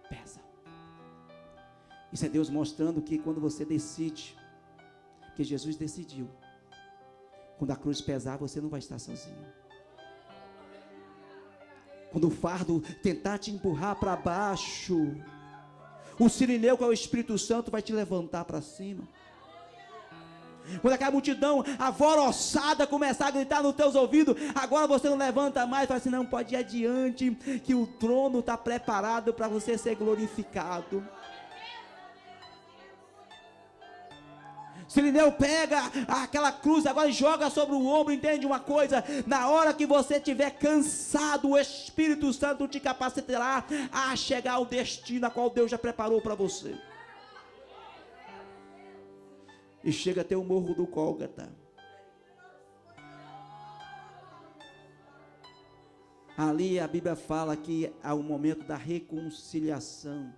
pesa. Isso é Deus mostrando que quando você decide, que Jesus decidiu, quando a cruz pesar, você não vai estar sozinho. Quando o fardo tentar te empurrar para baixo, o sirineu, que é o Espírito Santo, vai te levantar para cima. Quando aquela multidão alvoroçada começar a gritar nos teus ouvidos, agora você não levanta mais, fala assim, não, pode ir adiante, que o trono está preparado para você ser glorificado. Sirineu pega aquela cruz agora e joga sobre o ombro. Entende uma coisa? Na hora que você estiver cansado, o Espírito Santo te capacitará a chegar ao destino a qual Deus já preparou para você. E chega até o morro do Gólgota. Ali a Bíblia fala que há um momento da reconciliação.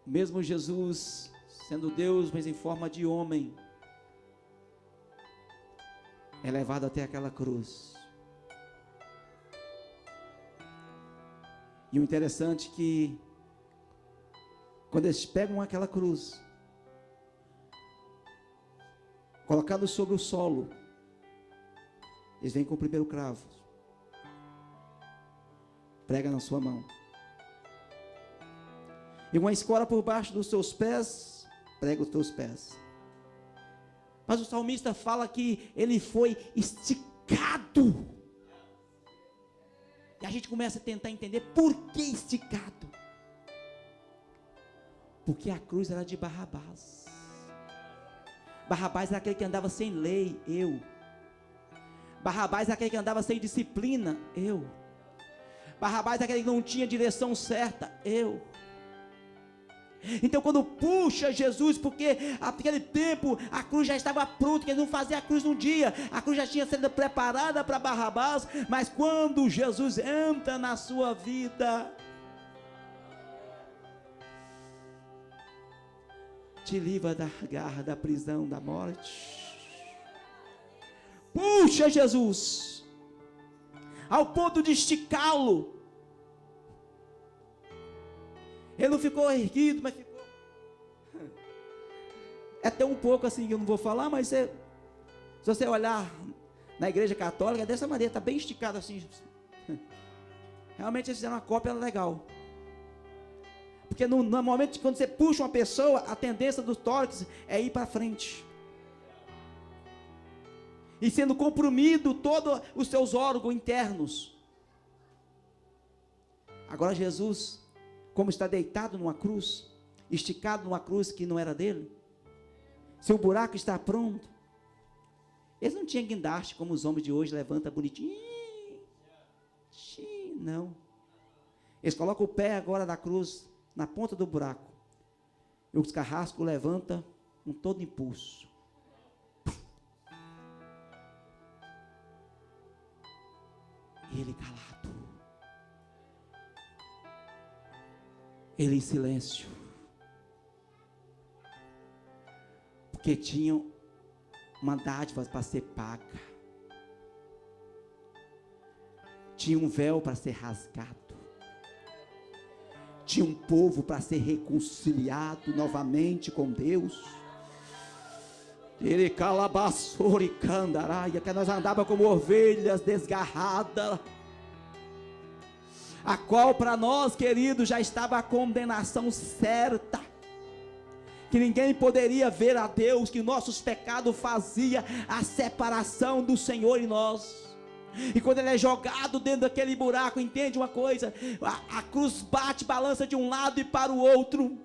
Mesmo Jesus, sendo Deus, mas em forma de homem, é levado até aquela cruz. E o interessante é que, quando eles pegam aquela cruz, colocado sobre o solo, eles vêm com o primeiro cravo, prega na sua mão, e uma escora por baixo dos seus pés, prega os teus pés. Mas o salmista fala que ele foi esticado. E a gente começa a tentar entender por que esticado. Porque a cruz era de Barrabás. Barrabás era aquele que andava sem lei, eu. Barrabás era aquele que andava sem disciplina, eu. Barrabás era aquele que não tinha direção certa, eu. Então quando puxa Jesus, porque naquele tempo a cruz já estava pronta, que eles não faziam a cruz num dia, a cruz já tinha sido preparada para Barrabás, mas quando Jesus entra na sua vida, te livra da garra, da prisão, da morte. Puxa Jesus, ao ponto de esticá-lo. Ele não ficou erguido, mas ficou. É até um pouco assim que eu não vou falar, mas se você olhar na igreja católica, é dessa maneira, está bem esticado assim. Realmente eles fizeram uma cópia legal. Porque no momento quando você puxa uma pessoa, a tendência do tórax é ir para frente. E sendo comprimido todos os seus órgãos internos. Agora Jesus, como está deitado numa cruz, esticado numa cruz que não era dele, seu buraco está pronto. Eles não tinham guindaste como os homens de hoje, levanta bonitinho. Não. Eles colocam o pé agora da cruz na ponta do buraco. E os carrascos levanta com todo impulso. E ele calado. Ele em silêncio. Porque tinham uma dádiva para ser paga. Tinha um véu para ser rasgado. Tinha um povo para ser reconciliado novamente com Deus. Ele calabaçou e candaraia, que nós andava como ovelhas desgarradas, a qual para nós, queridos, já estava a condenação certa, que ninguém poderia ver a Deus, que nossos pecados fazia a separação do Senhor e nós. E quando ele é jogado dentro daquele buraco, entende uma coisa, a cruz bate, balança de um lado e para o outro.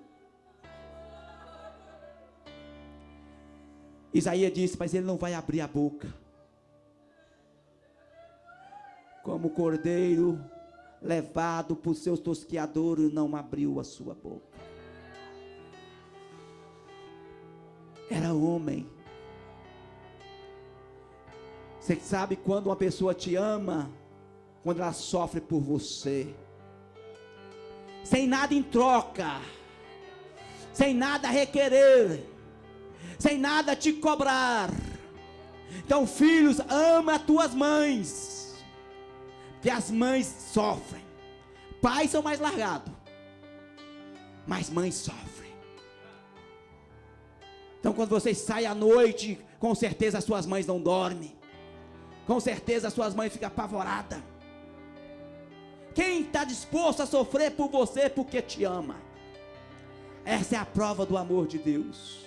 Isaías disse, mas ele não vai abrir a boca. Como cordeiro levado por seus tosqueadores, não abriu a sua boca. Era homem. Você sabe quando uma pessoa te ama? Quando ela sofre por você, sem nada em troca, sem nada a requerer, sem nada a te cobrar. Então, filhos, ama as tuas mães, porque as mães sofrem. Pais são mais largados, mas mães sofrem. Então, quando vocês saem à noite, com certeza as suas mães não dormem. Com certeza as suas mães ficam apavoradas. Quem está disposto a sofrer por você porque te ama? Essa é a prova do amor de Deus,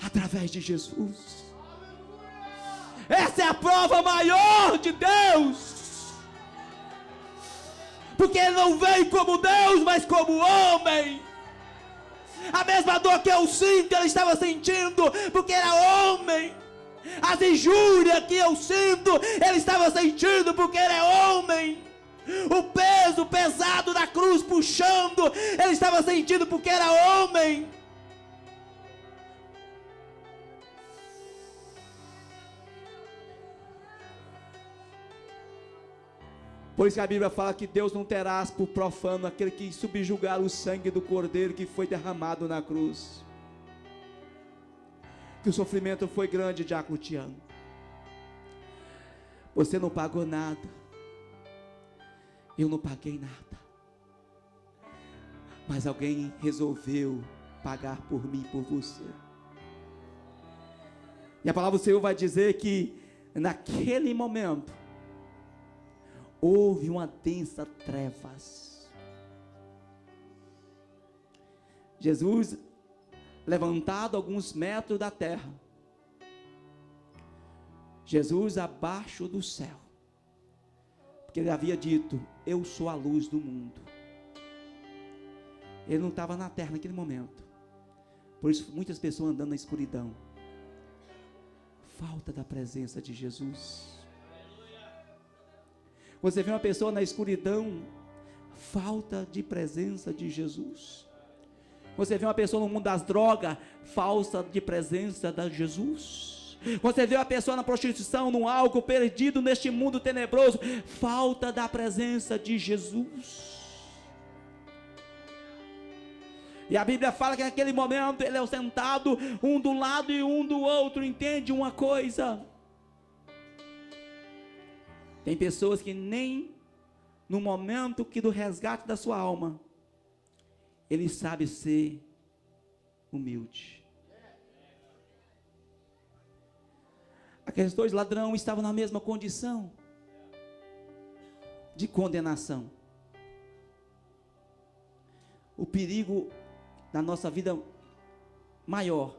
através de Jesus. Essa é a prova maior de Deus, porque Ele não veio como Deus, mas como homem. A mesma dor que eu sinto, ele estava sentindo, porque era homem. As injúrias que eu sinto, ele estava sentindo, porque ele é homem. O peso pesado da cruz puxando, ele estava sentindo, porque era homem. Por isso que a Bíblia fala que Deus não terá por profano aquele que subjugar o sangue do Cordeiro que foi derramado na cruz. Que o sofrimento foi grande, Diácono Tiago. Você não pagou nada. Eu não paguei nada. Mas alguém resolveu pagar por mim e por você. E a palavra do Senhor vai dizer que naquele momento houve uma densa trevas. Jesus, levantado alguns metros da terra, Jesus abaixo do céu, porque ele havia dito: eu sou a luz do mundo. Ele não estava na terra naquele momento, por isso muitas pessoas andando na escuridão, falta da presença de Jesus. Você vê uma pessoa na escuridão, falta de presença de Jesus. Você vê uma pessoa no mundo das drogas, falta de presença de Jesus. Você vê uma pessoa na prostituição, no álcool, perdido neste mundo tenebroso, falta da presença de Jesus. E a Bíblia fala que naquele momento ele é sentado, um do lado e um do outro. Entende uma coisa? Tem pessoas que nem no momento que do resgate da sua alma, ele sabe ser humilde. Aqueles dois ladrões estavam na mesma condição de condenação. O perigo na nossa vida maior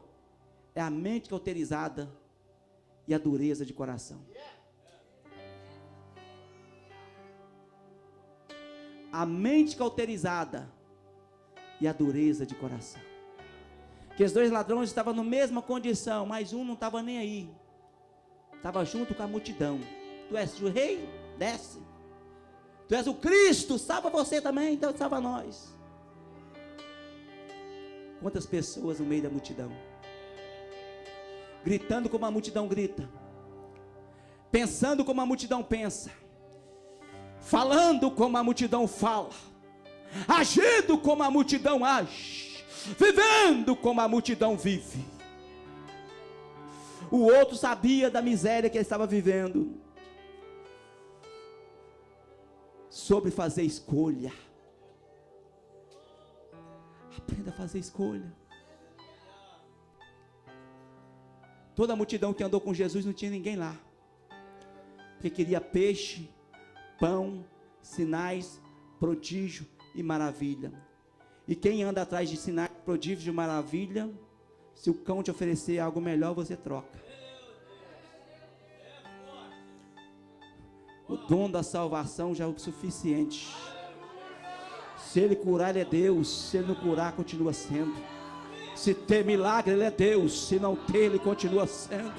é a mente cauterizada e a dureza de coração. A mente cauterizada e a dureza de coração. Que os dois ladrões estavam na mesma condição, mas um não estava nem aí. Estava junto com a multidão. Tu és o rei? Desce. Tu és o Cristo? Salva você também, então salva nós. Quantas pessoas no meio da multidão, gritando como a multidão grita, pensando como a multidão pensa, falando como a multidão fala, agindo como a multidão age, vivendo como a multidão vive. O outro sabia da miséria que ele estava vivendo, sobre fazer escolha. Aprenda a fazer escolha. Toda a multidão que andou com Jesus não tinha ninguém lá, porque queria peixe, pão, sinais, prodígio e maravilha. E quem anda atrás de sinais, prodígio e maravilha, se o cão te oferecer algo melhor, você troca. O dom da salvação já é o suficiente. Se ele curar, ele é Deus. Se ele não curar, continua sendo. Se ter milagre, ele é Deus. Se não ter, ele continua sendo.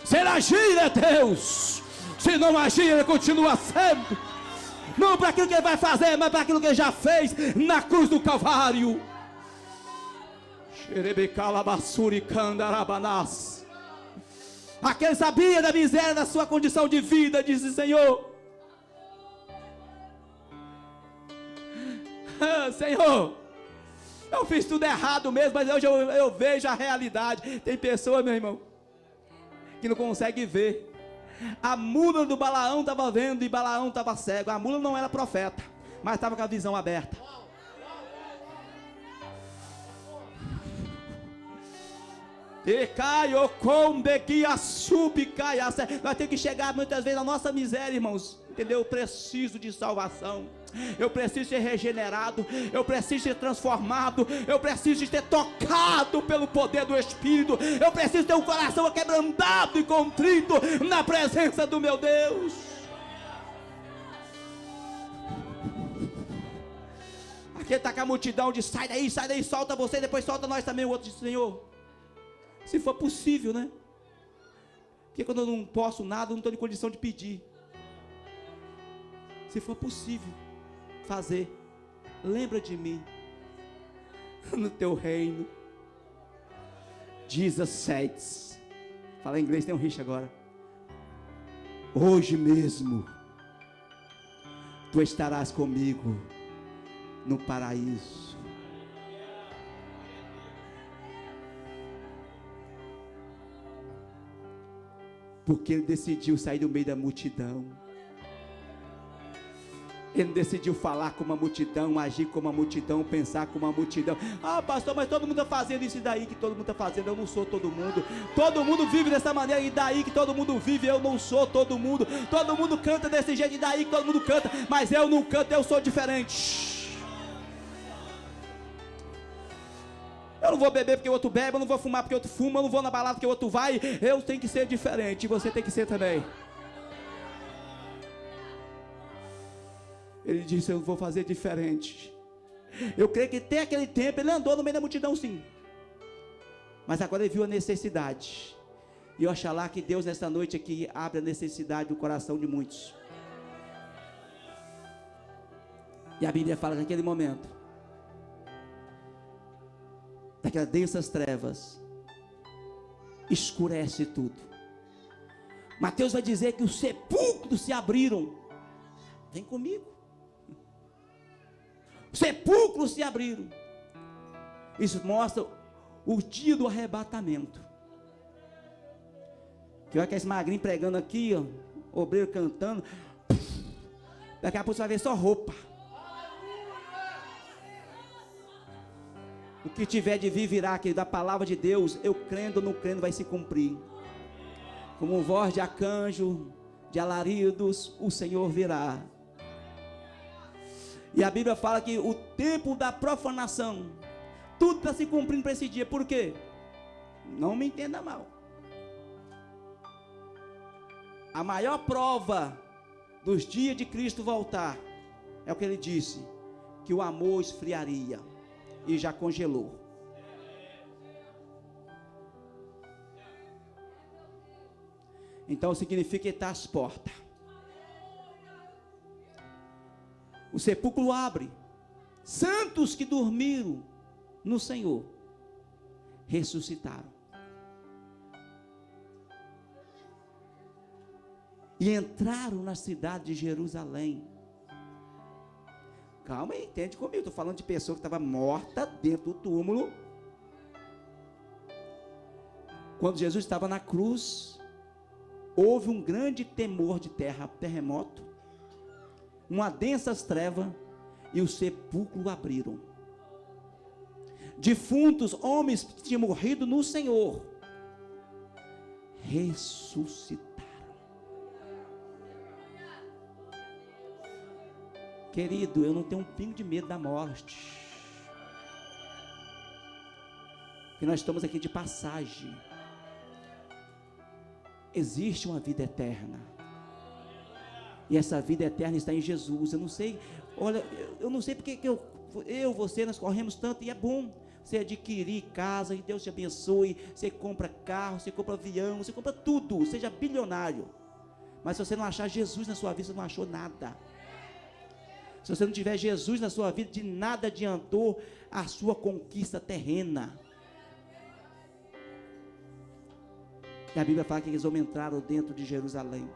Se ele agir, ele é Deus. Se não agir, ele continua sendo. Não para aquilo que ele vai fazer, mas para aquilo que ele já fez na cruz do Calvário. Aquele sabia da miséria da sua condição de vida, disse: Senhor, Senhor, eu fiz tudo errado mesmo, mas hoje eu vejo a realidade. Tem pessoa, meu irmão, que não consegue ver. A mula do Balaão estava vendo e Balaão estava cego. A mula não era profeta, mas estava com a visão aberta. Nós temos que chegar muitas vezes à nossa miséria, irmãos. Entendeu? Eu preciso de salvação. Eu preciso ser regenerado. Eu preciso ser transformado. Eu preciso ser tocado pelo poder do Espírito. Eu preciso ter um coração quebrantado e contrito na presença do meu Deus. Que ele está com a multidão de sai daí, solta você, depois solta nós também. O outro diz, Senhor, se for possível, né? Porque quando eu não posso nada, eu não estou em condição de pedir. Se for possível fazer, lembra de mim no teu reino. Jesus says, fala em inglês, tem um richo agora. Hoje mesmo tu estarás comigo no paraíso. Porque ele decidiu sair do meio da multidão. Ele decidiu falar com uma multidão, agir com uma multidão, pensar com uma multidão. Ah, pastor, mas todo mundo está fazendo isso, e daí que todo mundo está fazendo? Eu não sou todo mundo. Todo mundo vive dessa maneira, e daí que todo mundo vive? Eu não sou todo mundo. Todo mundo canta desse jeito, e daí que todo mundo canta? Mas eu não canto, eu sou diferente. Eu não vou beber porque o outro bebe, eu não vou fumar porque o outro fuma, eu não vou na balada porque o outro vai. Eu tenho que ser diferente, e você tem que ser também. Ele disse, eu vou fazer diferente. Eu creio que até aquele tempo ele andou no meio da multidão, sim. Mas agora ele viu a necessidade. E eu acho lá que Deus nessa noite aqui abre a necessidade do coração de muitos. E a Bíblia fala que naquele momento, daquelas densas trevas, escurece tudo. Mateus vai dizer que os sepulcros se abriram. Vem comigo. Os sepulcros se abriram. Isso mostra o dia do arrebatamento. Que olha que esse magrinho pregando aqui, ó, obreiro cantando. Daqui a pouco você vai ver só roupa. O que tiver de vir virá, que da palavra de Deus, eu crendo ou não crendo, vai se cumprir. Como voz de arcanjo, de alaridos, o Senhor virá. E a Bíblia fala que o tempo da profanação, tudo está se cumprindo para esse dia. Por quê? Não me entenda mal. A maior prova dos dias de Cristo voltar é o que ele disse, que o amor esfriaria, e já congelou. Então significa que está às portas. O sepulcro abre. Santos que dormiram no Senhor ressuscitaram. E entraram na cidade de Jerusalém. Calma aí, entende comigo. Estou falando de pessoa que estava morta dentro do túmulo. Quando Jesus estava na cruz, houve um grande temor de terra, terremoto, uma densas trevas, e o sepulcro abriram. Defuntos, homens que tinham morrido no Senhor, ressuscitaram. Querido, eu não tenho um pingo de medo da morte, porque nós estamos aqui de passagem. Existe uma vida eterna, e essa vida eterna está em Jesus. Eu não sei, olha, eu não sei porque que você, nós corremos tanto, e é bom você adquirir casa, e Deus te abençoe, você compra carro, você compra avião, você compra tudo, seja bilionário, mas se você não achar Jesus na sua vida, você não achou nada. Se você não tiver Jesus na sua vida, de nada adiantou a sua conquista terrena. E a Bíblia fala que eles entraram dentro de Jerusalém.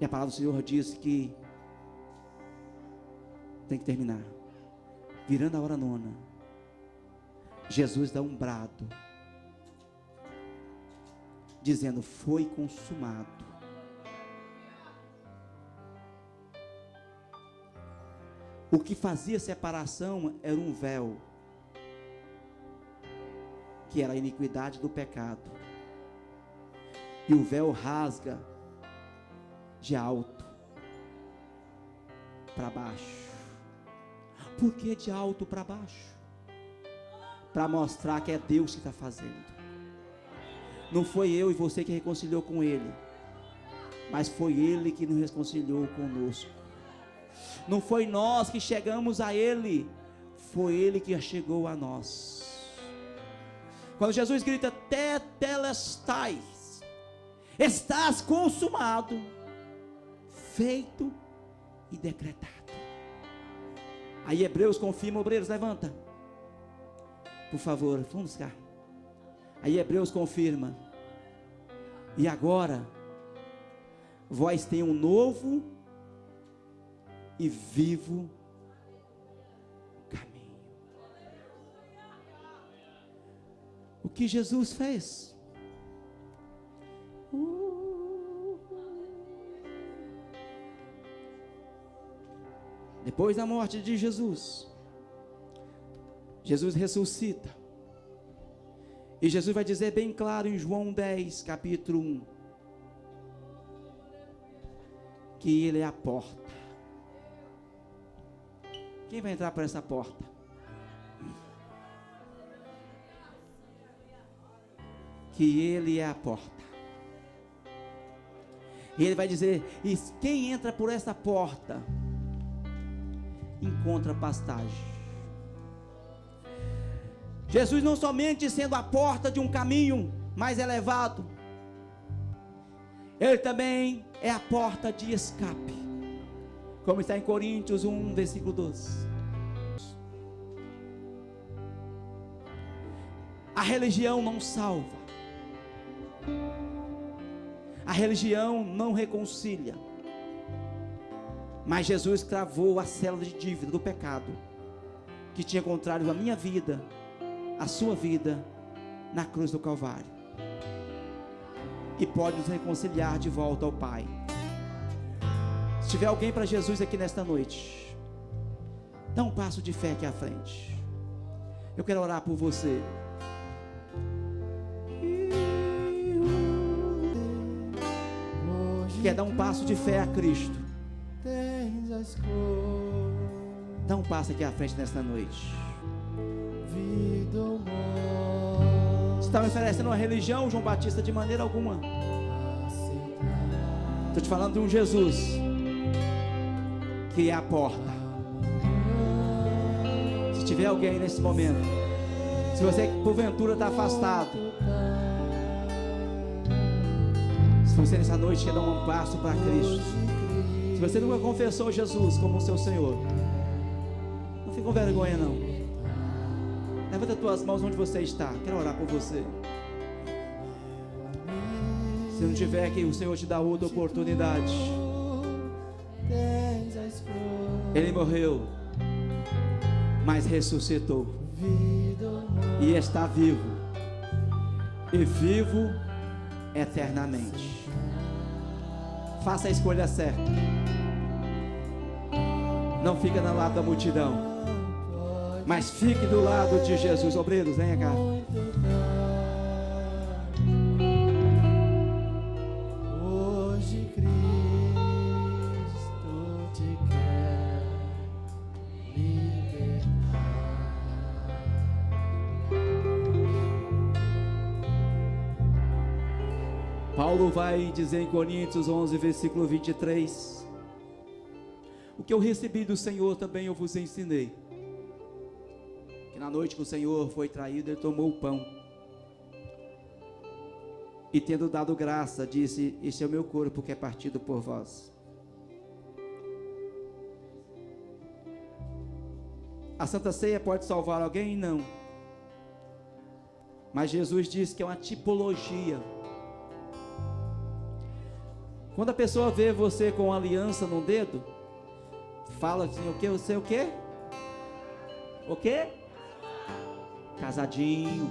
E a palavra do Senhor diz que tem que terminar. Virando a hora nona, Jesus dá um brado, dizendo: foi consumado. O que fazia separação era um véu, que era a iniquidade do pecado. E o véu rasga de alto para baixo. Por que de alto para baixo? Para mostrar que é Deus que está fazendo. Não foi eu e você que reconciliou com Ele, mas foi Ele que nos reconciliou conosco. Não foi nós que chegamos a Ele, foi Ele que chegou a nós. Quando Jesus grita, tetelestai, estás consumado, feito e decretado. Aí Hebreus confirma, obreiros, levanta, por favor, vamos cá. Aí Hebreus confirma, e agora, vós tem um novo e vivo caminho. O que Jesus fez? Depois da morte de Jesus, Jesus ressuscita. E Jesus vai dizer bem claro em João 10, capítulo 1, que Ele é a porta. Quem vai entrar por essa porta? Que Ele é a porta. E Ele vai dizer, e quem entra por essa porta, encontra pastagem. Jesus não somente sendo a porta de um caminho mais elevado, Ele também é a porta de escape, como está em Coríntios 1, versículo 12. A religião não salva, a religião não reconcilia, mas Jesus cravou a cela de dívida do pecado, que tinha contrário a minha vida, a sua vida, na cruz do Calvário, e pode nos reconciliar de volta ao Pai. Se tiver alguém para Jesus aqui nesta noite, dá um passo de fé aqui à frente. Eu quero orar por você. Quer dar um passo de fé a Cristo? Dá um passo aqui à frente nesta noite. Você está me oferecendo uma religião, João Batista? De maneira alguma. Estou te falando de um Jesus que é a porta. Se tiver alguém nesse momento, se você porventura está afastado, se você nessa noite quer dar um passo para Cristo, se você nunca confessou Jesus como seu Senhor, não fique com vergonha não. Levanta as tuas mãos onde você está. Quero orar por você. Se não tiver, que o Senhor te dá outra oportunidade. Ele morreu, mas ressuscitou, e está vivo, e vivo eternamente. Faça a escolha certa. Não fica do lado da multidão, mas fique do lado de Jesus. Obreiros, venha cá. Hoje Cristo te quer libertar. Paulo vai dizer em Coríntios 11, versículo 23: o que eu recebi do Senhor também eu vos ensinei, que na noite que o Senhor foi traído, Ele tomou o pão, e tendo dado graça, disse: este é o meu corpo que é partido por vós. A Santa Ceia pode salvar alguém? Não. Mas Jesus disse que é uma tipologia. Quando a pessoa vê você com aliança no dedo, fala assim: o que? Você o quê? O quê? Casadinho.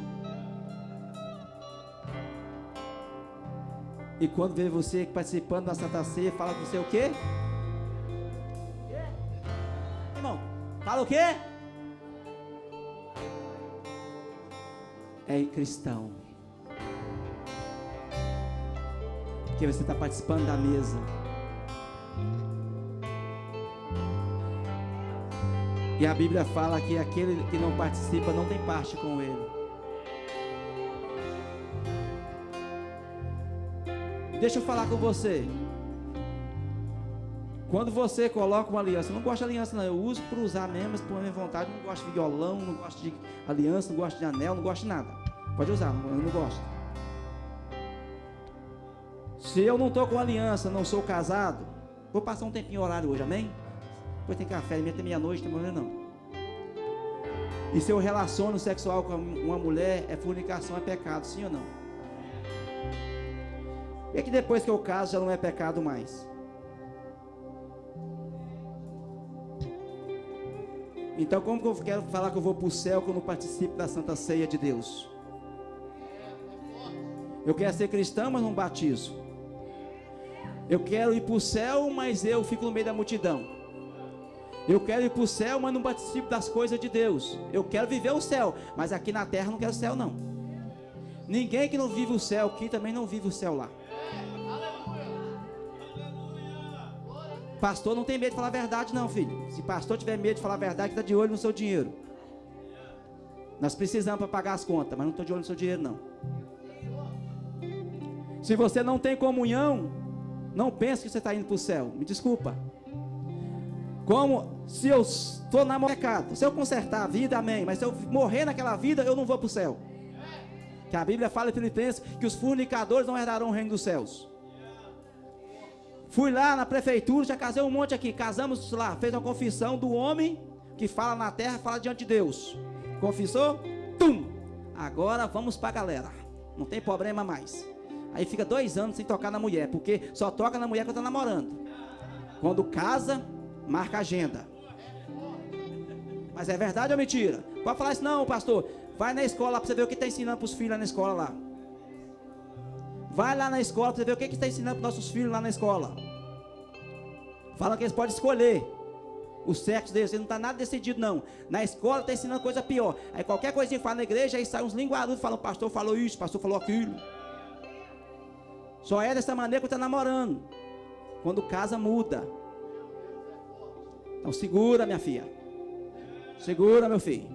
E quando vê você participando da Santa Ceia, fala que você o quê? Irmão, fala o quê? É cristão. Porque você está participando da mesa. E a Bíblia fala que aquele que não participa não tem parte com Ele. Deixa eu falar com você. Quando você coloca uma aliança, eu não gosto de aliança não, eu uso por usar mesmo, mas por minha vontade, eu não gosto de violão, não gosto de aliança, não gosto de anel, não gosto de nada. Pode usar, eu não gosto. Se eu não estou com aliança, não sou casado, vou passar um tempinho horário hoje, amém? Depois tem café, até meia-noite, não tem problema não. E se eu relaciono sexual com uma mulher, é fornicação, é pecado, sim ou não? E é que depois que eu caso já não é pecado mais. Então como que eu quero falar que eu vou para o céu quando eu não participo da Santa Ceia de Deus? Eu quero ser cristão, mas não batizo. Eu quero ir para o céu, mas eu fico no meio da multidão. Eu quero ir para o céu, mas não participo das coisas de Deus. Eu quero viver o céu, mas aqui na terra não quero o céu não. Ninguém que não vive o céu aqui também não vive o céu lá. Pastor não tem medo de falar a verdade não, filho. Se pastor tiver medo de falar a verdade, está de olho no seu dinheiro. Nós precisamos para pagar as contas, mas não estou de olho no seu dinheiro não. Se você não tem comunhão, não pense que você está indo para o céu. Me desculpa. Como se eu estou na pecado, se eu consertar a vida, amém. Mas se eu morrer naquela vida, eu não vou para o céu. Que a Bíblia fala em Filipenses que os fornicadores não herdarão o reino dos céus. Fui lá na prefeitura, já casei um monte aqui. Casamos lá, fez uma confissão do homem que fala na terra, fala diante de Deus. Confessou? Tum! Agora vamos para a galera. Não tem problema mais. Aí fica 2 anos sem tocar na mulher, porque só toca na mulher quando está namorando. Quando casa, marca a agenda. Mas é verdade ou mentira? Pode falar isso não, pastor. Vai na escola para você ver o que está ensinando para os filhos lá na escola lá. Vai lá na escola para você ver o que está ensinando para os nossos filhos lá na escola. Fala que eles podem escolher o sexo deles, não está nada decidido não. Na escola está ensinando coisa pior. Aí qualquer coisinha que fala na igreja, aí sai uns linguarudos falando, pastor falou isso, pastor falou aquilo. Só é dessa maneira que está namorando. Quando casa, muda. Então segura, minha filha. Segura, meu filho.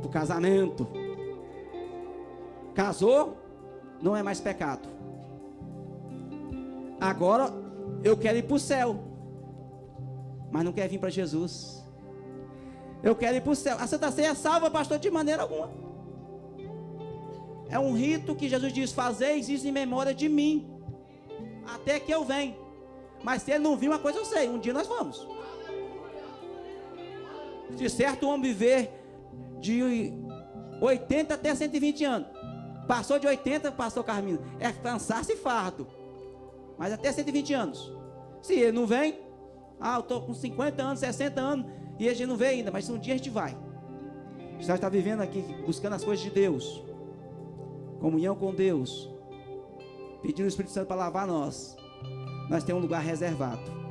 O casamento. Casou, não é mais pecado. Agora eu quero ir para o céu, mas não quero vir para Jesus. Eu quero ir para o céu. A Santa Ceia salva, pastor, de maneira alguma. É um rito que Jesus diz: fazeis isso em memória de mim, até que eu venha. Mas se ele não vir, uma coisa eu sei, um dia nós vamos. Se certo homem viver de 80 até 120 anos, passou de 80, pastor Carmino, é cansaço e fardo. Mas até 120 anos. Se ele não vem, eu estou com 50 anos, 60 anos, e a gente não vê ainda, mas um dia a gente vai. A gente está vivendo aqui, buscando as coisas de Deus, comunhão com Deus, pedindo o Espírito Santo para lavar nós. Nós temos um lugar reservado.